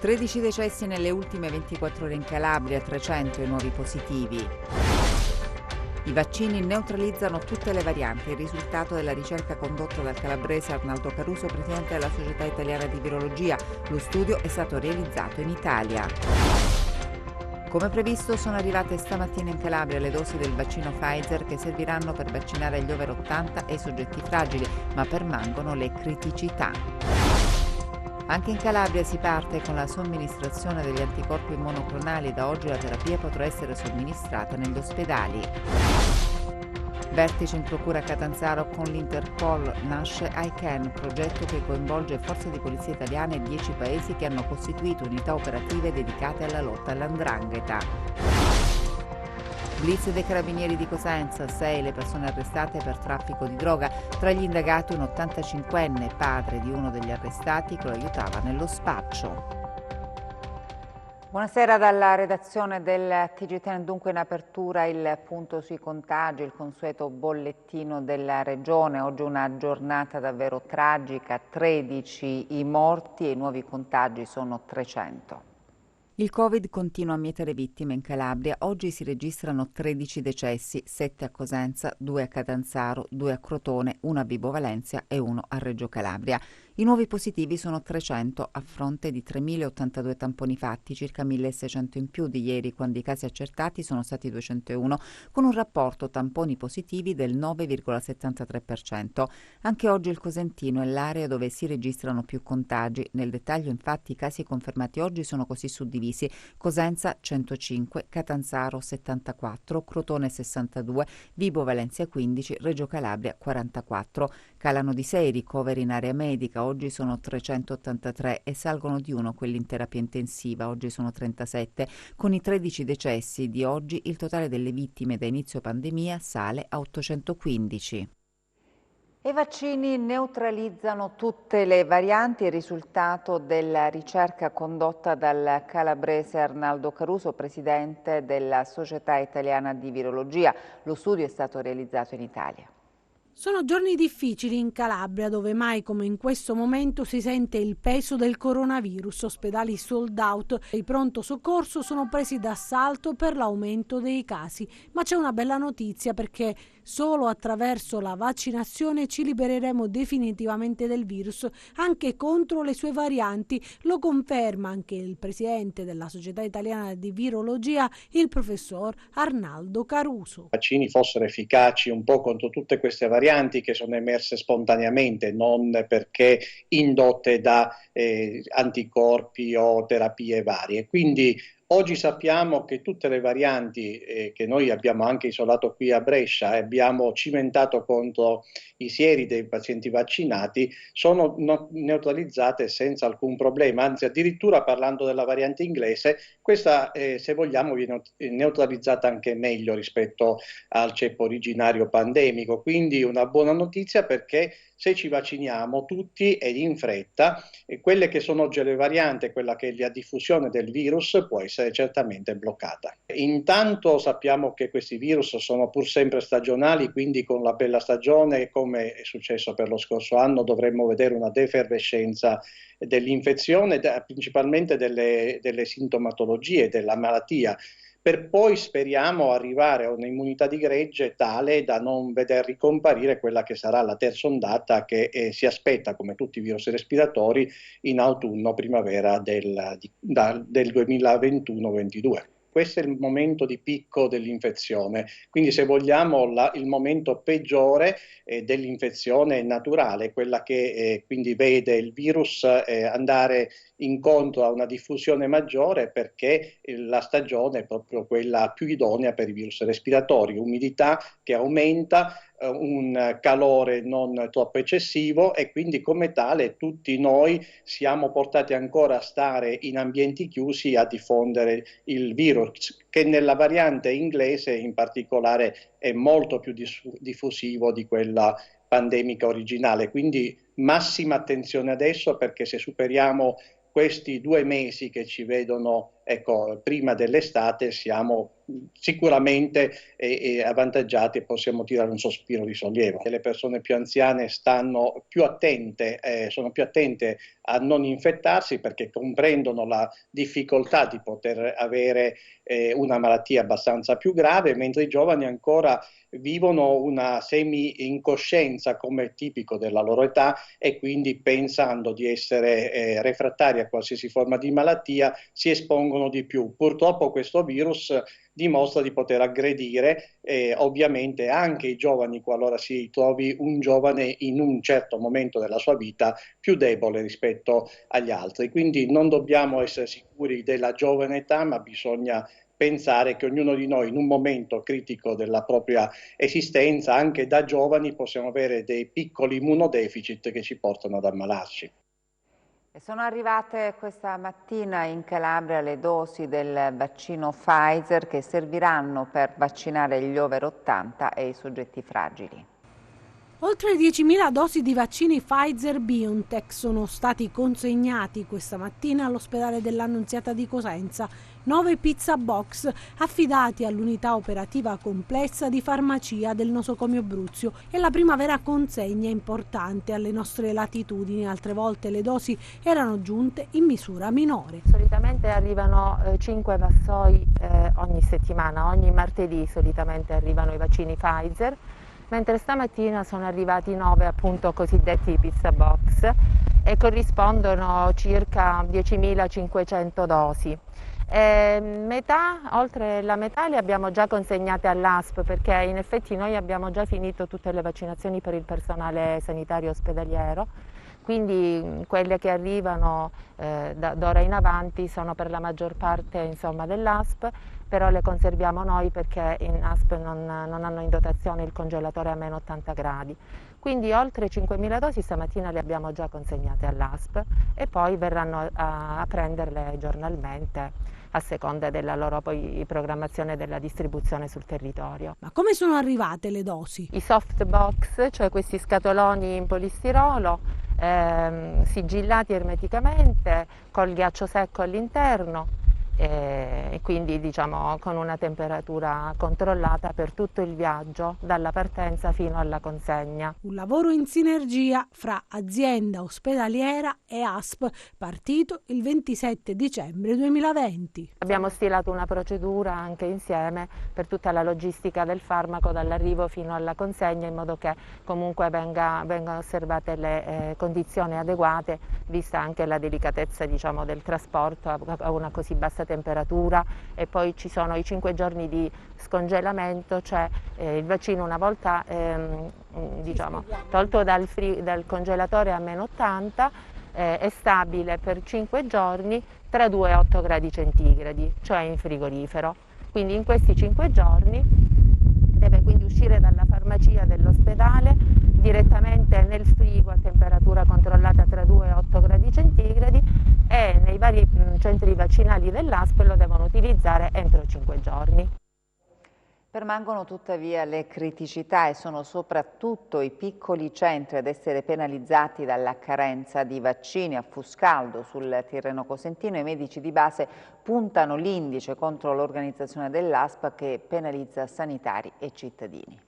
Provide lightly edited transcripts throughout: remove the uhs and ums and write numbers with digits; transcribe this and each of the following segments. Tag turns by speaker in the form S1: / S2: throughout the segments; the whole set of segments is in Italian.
S1: 13 decessi nelle ultime 24 ore in Calabria, 300 i nuovi positivi. I vaccini neutralizzano tutte le varianti, il risultato della ricerca condotta dal calabrese Arnaldo Caruso, presidente della Società Italiana di Virologia. Lo studio è stato realizzato in Italia. Come previsto sono arrivate stamattina in Calabria le dosi del vaccino Pfizer che serviranno per vaccinare gli over 80 e i soggetti fragili, ma permangono le criticità. Anche in Calabria si parte con la somministrazione degli anticorpi monoclonali. Da oggi la terapia potrà essere somministrata negli ospedali. Vertice in procura a Catanzaro con l'Interpol. Nasce ICANN, progetto che coinvolge forze di polizia italiane e 10 paesi che hanno costituito unità operative dedicate alla lotta all''ndrangheta. Blitz dei carabinieri di Cosenza, 6 le persone arrestate per traffico di droga, tra gli indagati un 85enne, padre di uno degli arrestati che lo aiutava nello spaccio. Buonasera dalla redazione del TG10, dunque in apertura il punto sui contagi, il consueto bollettino della regione. Oggi una giornata davvero tragica, 13 i morti e i nuovi contagi sono 300. Il Covid continua a mietere vittime in Calabria. Oggi si registrano 13 decessi, 7 a Cosenza, 2 a Catanzaro, 2 a Crotone, 1 a Vibo Valentia e 1 a Reggio Calabria. I nuovi positivi sono 300 a fronte di 3.082 tamponi fatti, circa 1.600 in più di ieri, quando i casi accertati sono stati 201, con un rapporto tamponi positivi del 9,73%. Anche oggi il Cosentino è l'area dove si registrano più contagi. Nel dettaglio, infatti, i casi confermati oggi sono così suddivisi: Cosenza 105, Catanzaro 74, Crotone 62, Vibo Valentia 15, Reggio Calabria 44. Calano di 6 i ricoveri in area medica. Oggi sono 383 e salgono di 1 quelli in terapia intensiva. Oggi sono 37. Con i 13 decessi di oggi il totale delle vittime da inizio pandemia sale a 815. I vaccini neutralizzano tutte le varianti, il risultato della ricerca condotta dal calabrese Arnaldo Caruso, presidente della Società Italiana di Virologia. Lo studio è stato realizzato in Italia.
S2: Sono giorni difficili in Calabria, dove mai come in questo momento si sente il peso del coronavirus. Ospedali sold out e i pronto soccorso sono presi d'assalto per l'aumento dei casi. Ma c'è una bella notizia, perché solo attraverso la vaccinazione ci libereremo definitivamente del virus, anche contro le sue varianti. Lo conferma anche il presidente della Società Italiana di Virologia, il professor Arnaldo Caruso.
S3: I vaccini fossero efficaci un po' contro tutte queste varianti che sono emerse spontaneamente, non perché indotte da anticorpi o terapie varie. Quindi oggi sappiamo che tutte le varianti che noi abbiamo anche isolato qui a Brescia e abbiamo cimentato contro i sieri dei pazienti vaccinati sono neutralizzate senza alcun problema, anzi addirittura parlando della variante inglese, questa se vogliamo viene neutralizzata anche meglio rispetto al ceppo originario pandemico, quindi una buona notizia, perché se ci vacciniamo tutti ed in fretta, quelle che sono oggi le varianti, quella che è la diffusione del virus, può essere certamente bloccata. Intanto sappiamo che questi virus sono pur sempre stagionali, quindi con la bella stagione, come è successo per lo scorso anno, dovremmo vedere una defervescenza dell'infezione, principalmente delle sintomatologie della malattia, per poi speriamo arrivare a un'immunità di gregge tale da non veder ricomparire quella che sarà la terza ondata che si aspetta, come tutti i virus respiratori, in autunno-primavera del 2021-22. Questo è il momento di picco dell'infezione, quindi se vogliamo il momento peggiore dell'infezione naturale, quella che quindi vede il virus andare incontro a una diffusione maggiore, perché la stagione è proprio quella più idonea per i virus respiratori, umidità che aumenta, un calore non troppo eccessivo, e quindi come tale tutti noi siamo portati ancora a stare in ambienti chiusi a diffondere il virus, che nella variante inglese in particolare è molto più diffusivo di quella pandemica originale. Quindi massima attenzione adesso, perché se superiamo questi 2 mesi che ci vedono ecco, prima dell'estate siamo sicuramente avvantaggiati e possiamo tirare un sospiro di sollievo. Le persone più anziane sono più attente a non infettarsi perché comprendono la difficoltà di poter avere una malattia abbastanza più grave, mentre i giovani ancora vivono una semi-incoscienza come tipico della loro età e quindi pensando di essere refrattari a qualsiasi forma di malattia si espongono di più. Purtroppo questo virus dimostra di poter aggredire ovviamente anche i giovani qualora si trovi un giovane in un certo momento della sua vita più debole rispetto agli altri. Quindi non dobbiamo essere sicuri della giovane età, ma bisogna pensare che ognuno di noi in un momento critico della propria esistenza, anche da giovani, possiamo avere dei piccoli immunodeficit che ci portano ad ammalarci.
S1: Sono arrivate questa mattina in Calabria le dosi del vaccino Pfizer che serviranno per vaccinare gli over 80 e i soggetti fragili.
S2: Oltre 10.000 dosi di vaccini Pfizer-BioNTech sono stati consegnati questa mattina all'ospedale dell'Annunziata di Cosenza, 9 pizza box affidati all'unità operativa complessa di farmacia del nosocomio Bruzio. È la prima vera consegna importante alle nostre latitudini, altre volte le dosi erano giunte in misura minore.
S4: Solitamente arrivano 5 vassoi ogni settimana, ogni martedì solitamente arrivano i vaccini Pfizer, mentre stamattina sono arrivati 9 appunto cosiddetti pizza box e corrispondono circa 10.500 dosi. Oltre la metà le abbiamo già consegnate all'ASP perché in effetti noi abbiamo già finito tutte le vaccinazioni per il personale sanitario ospedaliero, quindi quelle che arrivano d'ora in avanti sono per la maggior parte dell'ASP, però le conserviamo noi perché in ASP non hanno in dotazione il congelatore a meno 80 gradi. Quindi oltre 5.000 dosi stamattina le abbiamo già consegnate all'ASP e poi verranno a prenderle giornalmente a seconda della loro poi programmazione della distribuzione sul territorio.
S2: Ma come sono arrivate le dosi?
S4: I soft box, cioè questi scatoloni in polistirolo, sigillati ermeticamente col ghiaccio secco all'interno e quindi con una temperatura controllata per tutto il viaggio dalla partenza fino alla consegna.
S2: Un lavoro in sinergia fra azienda ospedaliera e ASP, partito il 27 dicembre 2020.
S4: Abbiamo stilato una procedura anche insieme per tutta la logistica del farmaco dall'arrivo fino alla consegna in modo che comunque vengano osservate le condizioni adeguate vista anche la delicatezza del trasporto a una così bassa temperatura e poi ci sono i 5 giorni di scongelamento, cioè il vaccino una volta tolto dal congelatore a meno 80 è stabile per 5 giorni tra 2 e 8 gradi centigradi, cioè in frigorifero. Quindi in questi 5 giorni deve quindi uscire dalla farmacia dell'ospedale direttamente nel frigo a temperatura controllata tra 2 e 8 gradi centigradi e nei vari centri vaccinali dell'ASP lo devono utilizzare entro 5 giorni.
S1: Permangono tuttavia le criticità e sono soprattutto i piccoli centri ad essere penalizzati dalla carenza di vaccini. A Fuscaldo, sul Tirreno Cosentino, i medici di base puntano l'indice contro l'organizzazione dell'ASP che penalizza sanitari e cittadini.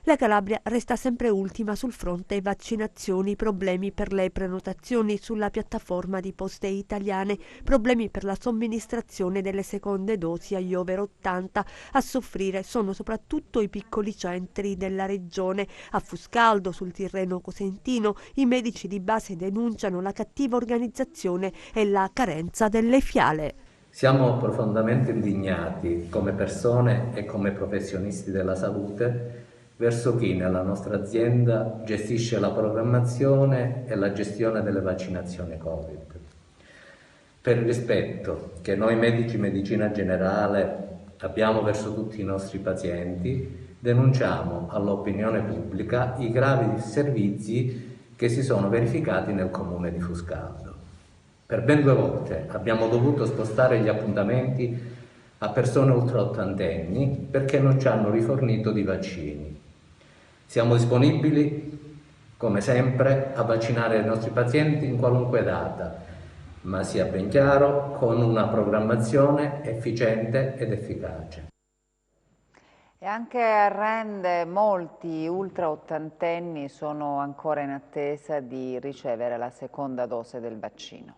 S5: La Calabria resta sempre ultima sul fronte vaccinazioni, problemi per le prenotazioni sulla piattaforma di Poste Italiane, problemi per la somministrazione delle seconde dosi agli over 80. A soffrire sono soprattutto i piccoli centri della regione. A Fuscaldo, sul Tirreno Cosentino, i medici di base denunciano la cattiva organizzazione e la carenza delle fiale.
S6: Siamo profondamente indignati come persone e come professionisti della salute verso chi nella nostra azienda gestisce la programmazione e la gestione delle vaccinazioni Covid. Per il rispetto che noi medici medicina generale abbiamo verso tutti i nostri pazienti, denunciamo all'opinione pubblica i gravi disservizi che si sono verificati nel comune di Fuscaldo. Per ben 2 volte abbiamo dovuto spostare gli appuntamenti a persone ultraottantenni perché non ci hanno rifornito di vaccini. Siamo disponibili, come sempre, a vaccinare i nostri pazienti in qualunque data, ma sia ben chiaro, con una programmazione efficiente ed efficace.
S1: E anche a Rende molti ultra ottantenni sono ancora in attesa di ricevere la seconda dose del vaccino.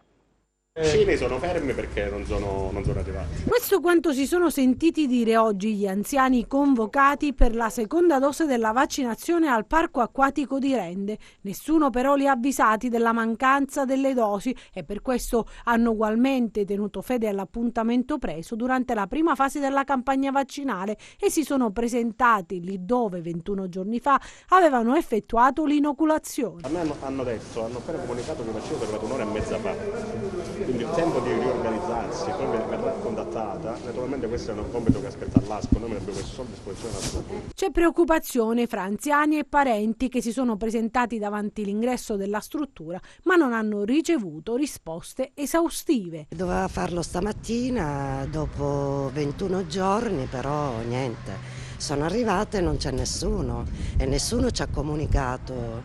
S7: I vaccini sono fermi perché non sono arrivati.
S2: Questo quanto si sono sentiti dire oggi gli anziani convocati per la seconda dose della vaccinazione al parco acquatico di Rende. Nessuno però li ha avvisati della mancanza delle dosi e per questo hanno ugualmente tenuto fede all'appuntamento preso durante la prima fase della campagna vaccinale e si sono presentati lì dove 21 giorni fa avevano effettuato l'inoculazione.
S7: A me hanno appena comunicato che il vaccino è arrivato un'ora e mezza fa. Quindi il tempo di riorganizzarsi, poi verrà contattata. Naturalmente questo è un compito che aspetta l'ASP, noi ne abbiamo messo solo a disposizione dell'ASP.
S2: C'è preoccupazione fra anziani e parenti che si sono presentati davanti l'ingresso della struttura ma non hanno ricevuto risposte esaustive.
S8: Doveva farlo stamattina, dopo 21 giorni, però niente. Sono arrivate e non c'è nessuno e nessuno ci ha comunicato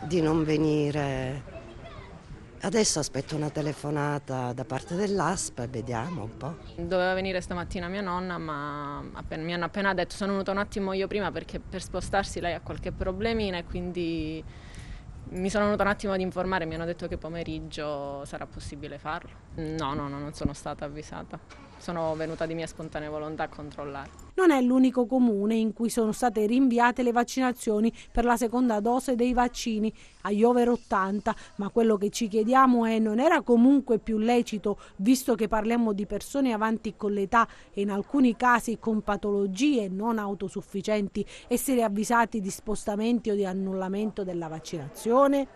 S8: di non venire. Adesso aspetto una telefonata da parte dell'ASP e vediamo un po'.
S9: Doveva venire stamattina mia nonna, ma mi hanno appena detto, sono venuta un attimo io prima perché per spostarsi lei ha qualche problemina e quindi mi sono venuta un attimo ad informare, mi hanno detto che pomeriggio sarà possibile farlo. No, non sono stata avvisata. Sono venuta di mia spontanea volontà a controllare.
S2: Non è l'unico comune in cui sono state rinviate le vaccinazioni per la seconda dose dei vaccini agli over 80, ma quello che ci chiediamo è: non era comunque più lecito, visto che parliamo di persone avanti con l'età e in alcuni casi con patologie non autosufficienti, essere avvisati di spostamenti o di annullamento della vaccinazione?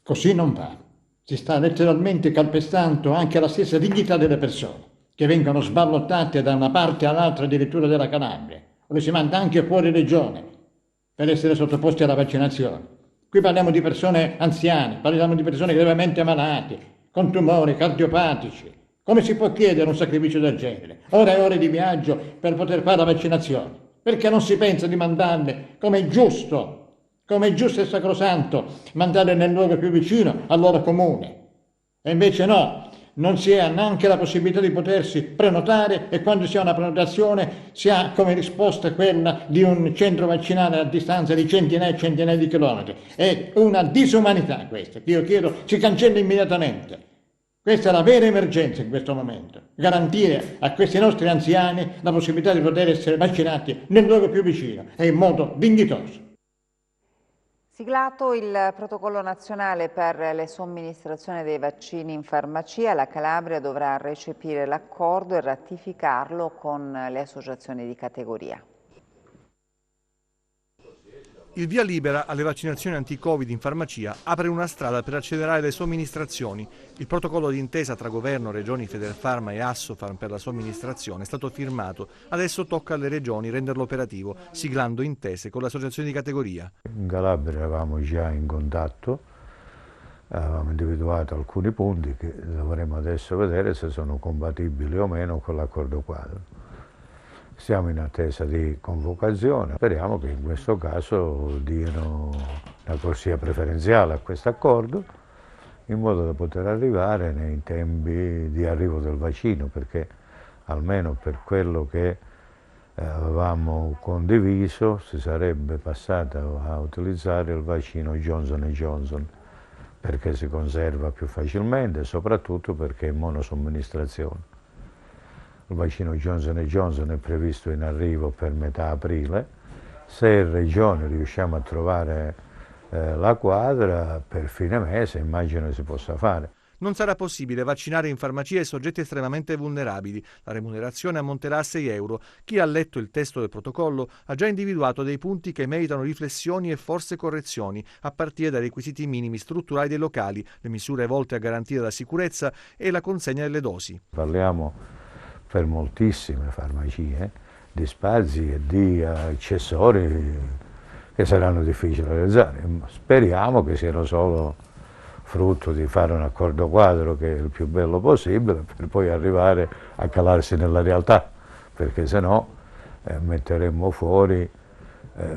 S10: Così non va. Si sta letteralmente calpestando anche la stessa dignità delle persone, che vengono sballottate da una parte all'altra addirittura della Calabria, dove si manda anche fuori regione per essere sottoposti alla vaccinazione. Qui parliamo di persone anziane, parliamo di persone gravemente malate, con tumori cardiopatici. Come si può chiedere un sacrificio del genere? Ore e ore di viaggio per poter fare la vaccinazione? Perché non si pensa di mandarle come è giusto e sacrosanto, mandarle nel luogo più vicino al loro comune? E invece no, non si ha neanche la possibilità di potersi prenotare e quando si ha una prenotazione si ha come risposta quella di un centro vaccinale a distanza di centinaia e centinaia di chilometri. È una disumanità questa, che io chiedo si cancelli immediatamente. Questa è la vera emergenza in questo momento, garantire a questi nostri anziani la possibilità di poter essere vaccinati nel luogo più vicino e in modo dignitoso.
S1: Siglato il protocollo nazionale per le somministrazioni dei vaccini in farmacia, la Calabria dovrà recepire l'accordo e ratificarlo con le associazioni di categoria.
S11: Il via libera alle vaccinazioni anti-Covid in farmacia apre una strada per accelerare le somministrazioni. Il protocollo d'intesa tra governo, regioni, Federfarma e Assofarm per la somministrazione è stato firmato. Adesso tocca alle regioni renderlo operativo, siglando intese con le associazioni di categoria.
S12: In Calabria eravamo già in contatto, avevamo individuato alcuni punti che dovremo adesso vedere se sono compatibili o meno con l'accordo quadro. Siamo in attesa di convocazione, speriamo che in questo caso diano una corsia preferenziale a questo accordo in modo da poter arrivare nei tempi di arrivo del vaccino, perché almeno per quello che avevamo condiviso si sarebbe passato a utilizzare il vaccino Johnson & Johnson perché si conserva più facilmente e soprattutto perché è monosomministrazione. Il vaccino Johnson & Johnson è previsto in arrivo per metà aprile. Se in regione riusciamo a trovare la quadra, per fine mese immagino si possa fare.
S11: Non sarà possibile vaccinare in farmacia i soggetti estremamente vulnerabili. La remunerazione ammonterà a 6 euro. Chi ha letto il testo del protocollo ha già individuato dei punti che meritano riflessioni e forse correzioni, a partire dai requisiti minimi strutturali dei locali, le misure volte a garantire la sicurezza e la consegna delle dosi.
S12: Parliamo per moltissime farmacie di spazi e di accessori che saranno difficili da realizzare. Speriamo che siano solo frutto di fare un accordo quadro che è il più bello possibile per poi arrivare a calarsi nella realtà, perché se no metteremmo fuori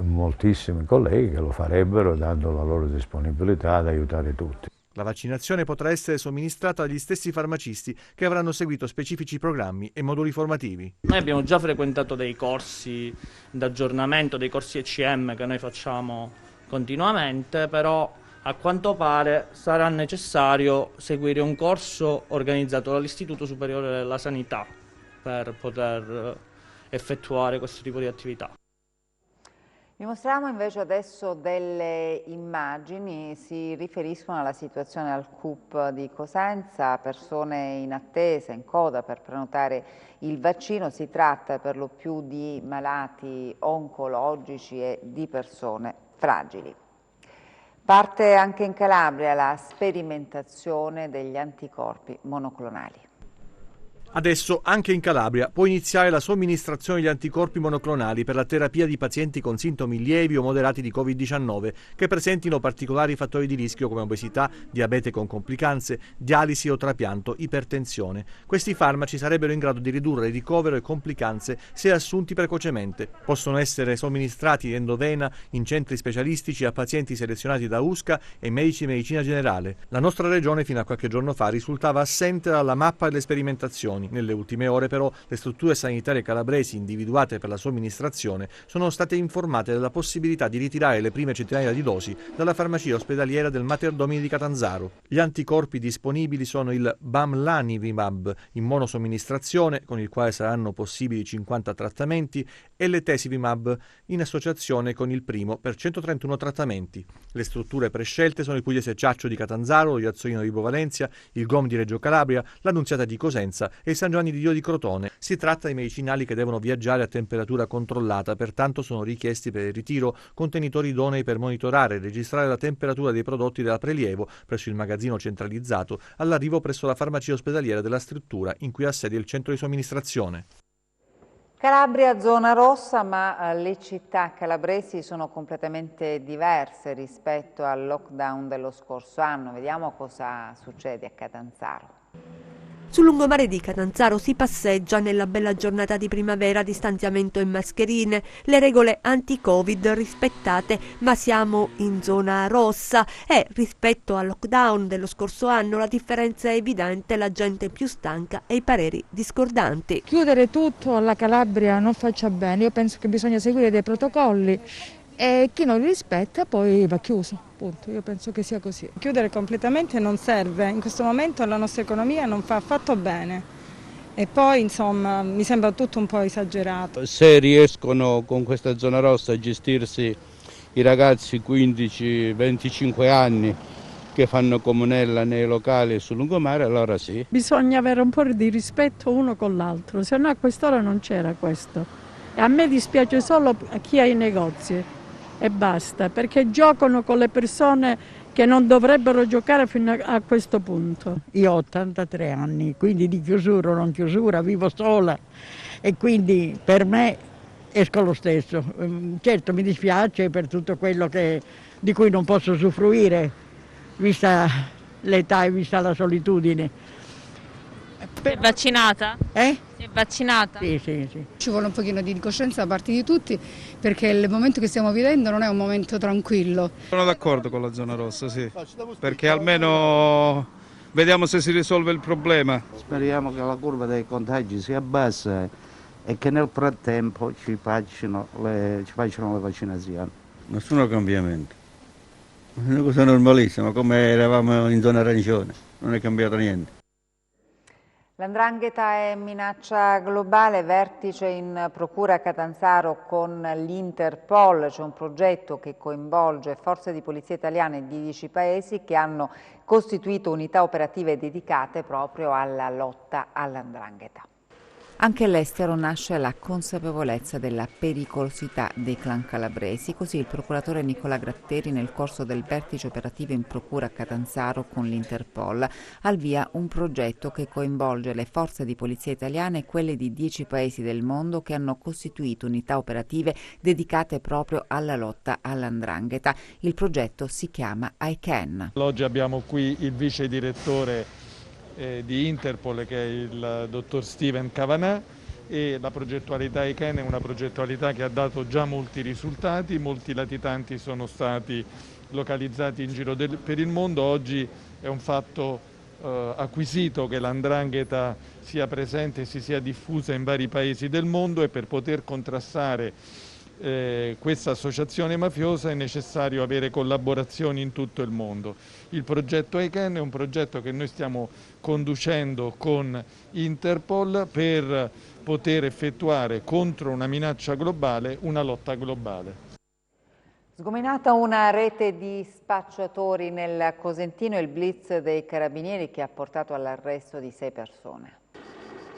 S12: moltissimi colleghi che lo farebbero dando la loro disponibilità ad aiutare tutti.
S11: La vaccinazione potrà essere somministrata dagli stessi farmacisti che avranno seguito specifici programmi e moduli formativi.
S13: Noi abbiamo già frequentato dei corsi d'aggiornamento, dei corsi ECM che noi facciamo continuamente, però a quanto pare sarà necessario seguire un corso organizzato dall'Istituto Superiore della Sanità per poter effettuare questo tipo di attività.
S1: Vi mostriamo invece adesso delle immagini, si riferiscono alla situazione al CUP di Cosenza, persone in attesa, in coda per prenotare il vaccino. Si tratta per lo più di malati oncologici e di persone fragili. Parte anche in Calabria la sperimentazione degli anticorpi monoclonali.
S11: Adesso anche in Calabria può iniziare la somministrazione di anticorpi monoclonali per la terapia di pazienti con sintomi lievi o moderati di Covid-19 che presentino particolari fattori di rischio come obesità, diabete con complicanze, dialisi o trapianto, ipertensione. Questi farmaci sarebbero in grado di ridurre ricovero e complicanze se assunti precocemente. Possono essere somministrati endovena in centri specialistici a pazienti selezionati da USCA e medici di medicina generale. La nostra regione fino a qualche giorno fa risultava assente dalla mappa delle sperimentazioni. Nelle ultime ore però le strutture sanitarie calabresi individuate per la somministrazione sono state informate della possibilità di ritirare le prime centinaia di dosi dalla farmacia ospedaliera del Mater Domini di Catanzaro. Gli anticorpi disponibili sono il Bamlanivimab in monosomministrazione, con il quale saranno possibili 50 trattamenti, e l'Etesivimab in associazione con il primo per 131 trattamenti. Le strutture prescelte sono il Pugliese Ciaccio di Catanzaro, lo Iazzolino di Bovalenzia, il GOM di Reggio Calabria, l'Annunziata di Cosenza e il San Giovanni di Dio di Crotone. Si tratta di medicinali che devono viaggiare a temperatura controllata, pertanto sono richiesti per il ritiro contenitori idonei per monitorare e registrare la temperatura dei prodotti da prelievo presso il magazzino centralizzato all'arrivo presso la farmacia ospedaliera della struttura in cui ha sede il centro di somministrazione.
S1: Calabria zona rossa, ma le città calabresi sono completamente diverse rispetto al lockdown dello scorso anno. Vediamo cosa succede a Catanzaro.
S5: Sul lungomare di Catanzaro si passeggia nella bella giornata di primavera, distanziamento e mascherine, le regole anti-Covid rispettate, ma siamo in zona rossa e rispetto al lockdown dello scorso anno la differenza è evidente, la gente è più stanca e i pareri discordanti.
S14: Chiudere tutto alla Calabria non faccia bene, io penso che bisogna seguire dei protocolli e chi non li rispetta poi va chiuso, punto. Io penso che sia così.
S15: Chiudere completamente non serve, in questo momento la nostra economia non fa affatto bene e poi insomma mi sembra tutto un po' esagerato.
S16: Se riescono con questa zona rossa a gestirsi i ragazzi 15-25 anni che fanno comunella nei locali sul lungomare, allora sì.
S17: Bisogna avere un po' di rispetto uno con l'altro, se no a quest'ora non c'era questo. E a me dispiace solo a chi ha i negozi. E basta, perché giocano con le persone che non dovrebbero giocare fino a questo punto.
S18: Io ho 83 anni, quindi di chiusura o non chiusura, vivo sola e quindi per me esco lo stesso. Certo mi dispiace per tutto quello di cui non posso usufruire, vista l'età e vista la solitudine.
S19: Sei vaccinata?
S18: Eh?
S19: Sei vaccinata?
S18: Sì, sì, sì.
S20: Ci vuole un pochino di coscienza da parte di tutti perché il momento che stiamo vivendo non è un momento tranquillo.
S21: Sono d'accordo con la zona rossa, sì, perché almeno vediamo se si risolve il problema.
S22: Speriamo che la curva dei contagi si abbassa e che nel frattempo ci facciano le vaccinazioni.
S23: Nessuno cambiamento, è una cosa normalissima, come eravamo in zona arancione, non è cambiato niente.
S1: L''ndrangheta è minaccia globale, vertice in procura a Catanzaro con l'Interpol. C'è un progetto che coinvolge forze di polizia italiane di 10 paesi che hanno costituito unità operative dedicate proprio alla lotta all''ndrangheta. Anche all'estero nasce la consapevolezza della pericolosità dei clan calabresi, così il procuratore Nicola Gratteri nel corso del vertice operativo in procura a Catanzaro con l'Interpol al via un progetto che coinvolge le forze di polizia italiane e quelle di 10 paesi del mondo che hanno costituito unità operative dedicate proprio alla lotta all''ndrangheta. Il progetto si chiama I-CAN.
S24: Oggi abbiamo qui il vice direttore di Interpol che è il dottor Steven Cavanà e la progettualità I-CAN è una progettualità che ha dato già molti risultati, molti latitanti sono stati localizzati in giro per il mondo. Oggi è un fatto acquisito che l''ndrangheta sia presente e si sia diffusa in vari paesi del mondo, e per poter contrastare questa associazione mafiosa è necessario avere collaborazioni in tutto il mondo. Il progetto ICANN è un progetto che noi stiamo conducendo con Interpol per poter effettuare contro una minaccia globale una lotta globale.
S1: Sgominata una rete di spacciatori nel Cosentino, il blitz dei carabinieri che ha portato all'arresto di 6 persone.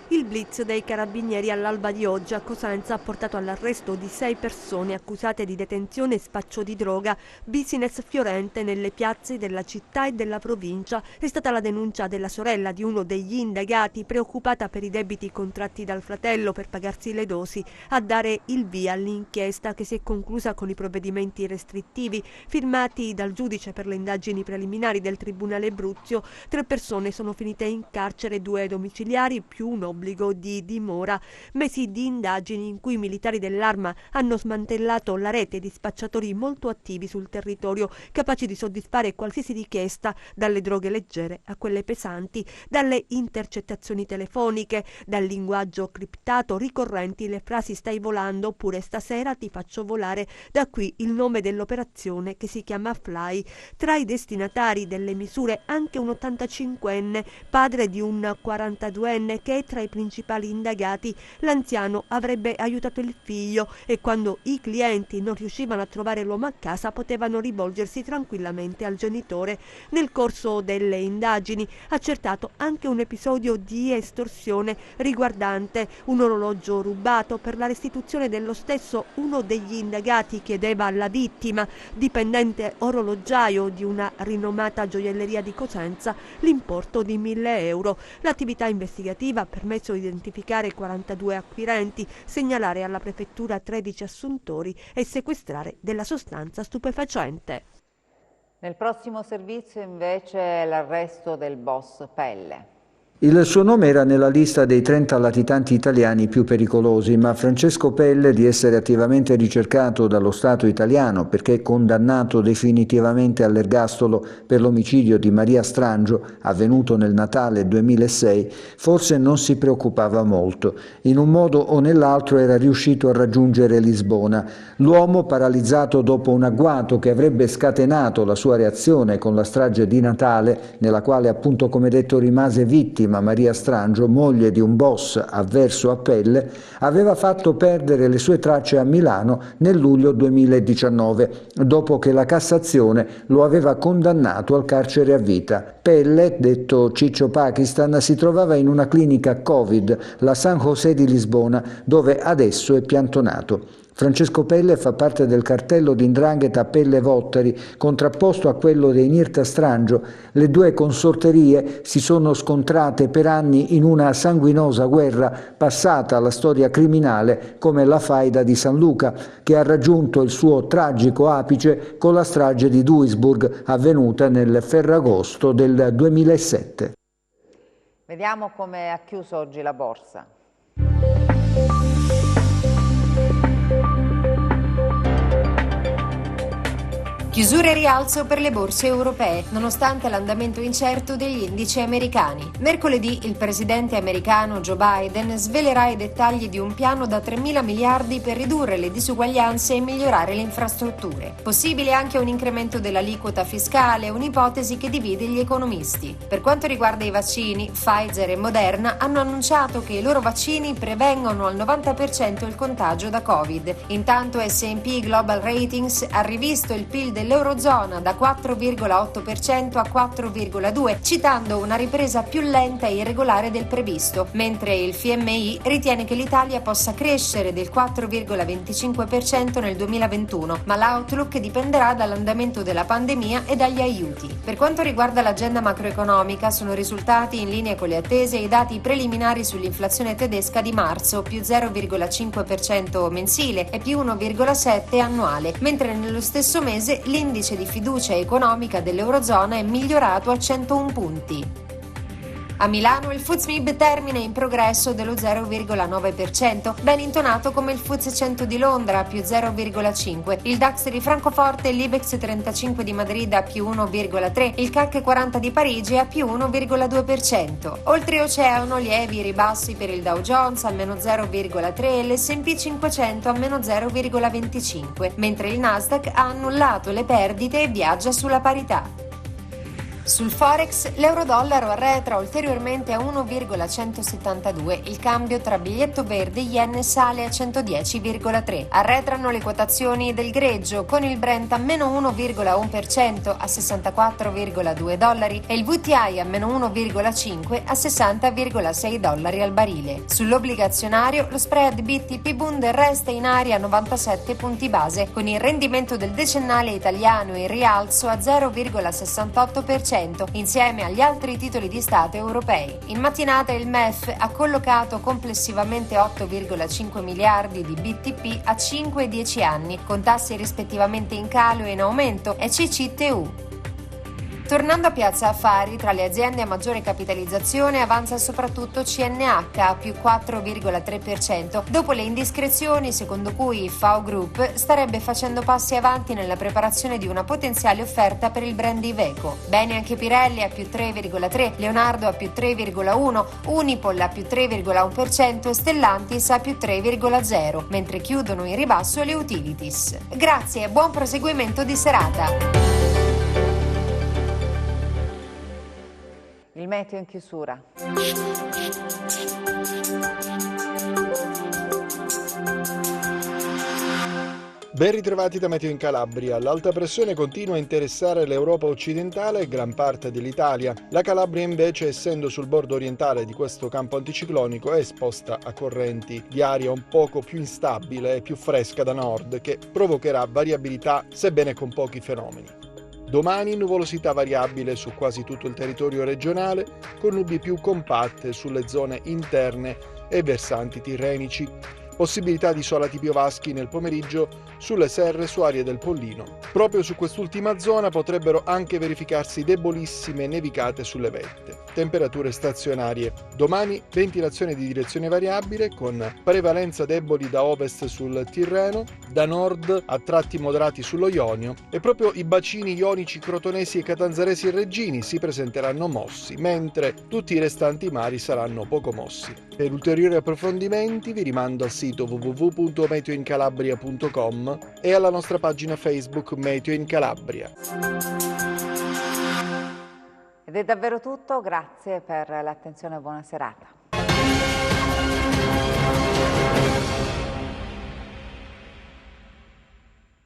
S5: Il blitz dei carabinieri all'alba di oggi a Cosenza ha portato all'arresto di 6 persone accusate di detenzione e spaccio di droga, business fiorente nelle piazze della città e della provincia. È stata la denuncia della sorella di uno degli indagati, preoccupata per i debiti contratti dal fratello per pagarsi le dosi, a dare il via all'inchiesta che si è conclusa con i provvedimenti restrittivi firmati dal giudice per le indagini preliminari del Tribunale Bruzio. 3 persone sono finite in carcere, 2 domiciliari più un obbligo di dimora. Mesi di indagini in cui i militari dell'Arma hanno smantellato la rete di spacciatori molto attivi sul territorio, capaci di soddisfare qualsiasi richiesta, dalle droghe leggere a quelle pesanti, dalle intercettazioni telefoniche, dal linguaggio criptato ricorrenti le frasi "stai volando" oppure "stasera ti faccio volare". Da qui il nome dell'operazione, che si chiama Fly. Tra i destinatari delle misure anche un 85enne, padre di un 42enne, che è tra i principali indagati. L'anziano avrebbe aiutato il figlio e quando i clienti non riuscivano a trovare l'uomo a casa potevano rivolgersi tranquillamente al genitore. Nel corso delle indagini accertato anche un episodio di estorsione riguardante un orologio rubato. Per la restituzione dello stesso uno degli indagati chiedeva alla vittima, dipendente orologiaio di una rinomata gioielleria di Cosenza, l'importo di 1.000 euro. L'attività investigativa permesso di identificare 42 acquirenti, segnalare alla prefettura 13 assuntori e sequestrare della sostanza stupefacente.
S1: Nel prossimo servizio invece l'arresto del boss Pelle.
S3: Il suo nome era nella lista dei 30 latitanti italiani più pericolosi, ma Francesco Pelle, di essere attivamente ricercato dallo Stato italiano perché condannato definitivamente all'ergastolo per l'omicidio di Maria Strangio, avvenuto nel Natale 2006, forse non si preoccupava molto. In un modo o nell'altro era riuscito a raggiungere Lisbona. L'uomo, paralizzato dopo un agguato che avrebbe scatenato la sua reazione con la strage di Natale, nella quale appunto, come detto, rimase vittima Maria Strangio, moglie di un boss avverso a Pelle, aveva fatto perdere le sue tracce a Milano nel luglio 2019, dopo che la Cassazione lo aveva condannato al carcere a vita. Pelle, detto Ciccio Pakistan, si trovava in una clinica Covid, la San José di Lisbona, dove adesso è piantonato. Francesco Pelle fa parte del cartello di 'ndrangheta Pelle Votteri, contrapposto a quello dei Nirta Strangio. Le due consorterie si sono scontrate per anni in una sanguinosa guerra passata alla storia criminale come la faida di San Luca, che ha raggiunto il suo tragico apice con la strage di Duisburg avvenuta nel Ferragosto del 2007.
S1: Vediamo come ha chiuso oggi la borsa.
S4: Chiusura e rialzo per le borse europee, nonostante l'andamento incerto degli indici americani. Mercoledì il presidente americano Joe Biden svelerà i dettagli di un piano da 3.000 miliardi per ridurre le disuguaglianze e migliorare le infrastrutture. Possibile anche un incremento dell'aliquota fiscale, un'ipotesi che divide gli economisti. Per quanto riguarda i vaccini, Pfizer e Moderna hanno annunciato che i loro vaccini prevengono al 90% il contagio da Covid. Intanto S&P Global Ratings ha rivisto il PIL dell'Eurozona da 4,8% a 4,2%, citando una ripresa più lenta e irregolare del previsto, mentre il FMI ritiene che l'Italia possa crescere del 4,25% nel 2021, ma l'outlook dipenderà dall'andamento della pandemia e dagli aiuti. Per quanto riguarda l'agenda macroeconomica, sono risultati in linea con le attese i dati preliminari sull'inflazione tedesca di marzo, più 0,5% mensile e più 1,7% annuale, mentre nello stesso mese l'indice di fiducia economica dell'Eurozona è migliorato a 101 punti. A Milano il FTSE MIB termina in progresso dello 0,9%, ben intonato come il FTSE 100 di Londra a più 0,5%, il DAX di Francoforte e l'Ibex 35 di Madrid a più 1,3%, il CAC 40 di Parigi a più 1,2%. Oltreoceano lievi ribassi per il Dow Jones a meno 0,3% e l'S&P 500 a meno 0,25%, mentre il Nasdaq ha annullato le perdite e viaggia sulla parità. Sul Forex l'euro-dollaro arretra ulteriormente a 1,172, il cambio tra biglietto verde e yen sale a 110,3. Arretrano le quotazioni del greggio con il Brent a meno 1,1% a 64,2 dollari e il WTI a meno 1,5 a 60,6 dollari al barile. Sull'obbligazionario lo spread BTP-Bund resta in area a 97 punti base, con il rendimento del decennale italiano in rialzo a 0,68%. Insieme agli altri titoli di Stato europei. In mattinata il MEF ha collocato complessivamente 8,5 miliardi di BTP a 5 e 10 anni, con tassi rispettivamente in calo e in aumento e CCTU. Tornando a Piazza Affari, tra le aziende a maggiore capitalizzazione avanza soprattutto CNH a più 4,3%, dopo le indiscrezioni secondo cui FAO Group starebbe facendo passi avanti nella preparazione di una potenziale offerta per il brand Iveco. Bene anche Pirelli a più 3,3%, Leonardo a più 3,1%, Unipol a più 3,1% e Stellantis a più 3,0%, mentre chiudono in ribasso le utilities. Grazie e buon proseguimento di serata.
S1: Il meteo in chiusura.
S6: Ben ritrovati da Meteo in Calabria. L'alta pressione continua a interessare l'Europa occidentale e gran parte dell'Italia. La Calabria invece, essendo sul bordo orientale di questo campo anticiclonico, è esposta a correnti di aria un poco più instabile e più fresca da nord, che provocherà variabilità sebbene con pochi fenomeni. Domani nuvolosità variabile su quasi tutto il territorio regionale, con nubi più compatte sulle zone interne e versanti tirrenici. Possibilità di isolati piovaschi nel pomeriggio sulle serre su aree del Pollino. Proprio su quest'ultima zona potrebbero anche verificarsi debolissime nevicate sulle vette. Temperature stazionarie. Domani ventilazione di direzione variabile con prevalenza deboli da ovest sul Tirreno, da nord a tratti moderati sullo Ionio e proprio i bacini ionici, crotonesi e catanzaresi e reggini si presenteranno mossi, mentre tutti i restanti mari saranno poco mossi. Per ulteriori approfondimenti vi rimando al sito www.meteoincalabria.com e alla nostra pagina Facebook Meteo in Calabria.
S1: Ed è davvero tutto, grazie per l'attenzione e buona serata.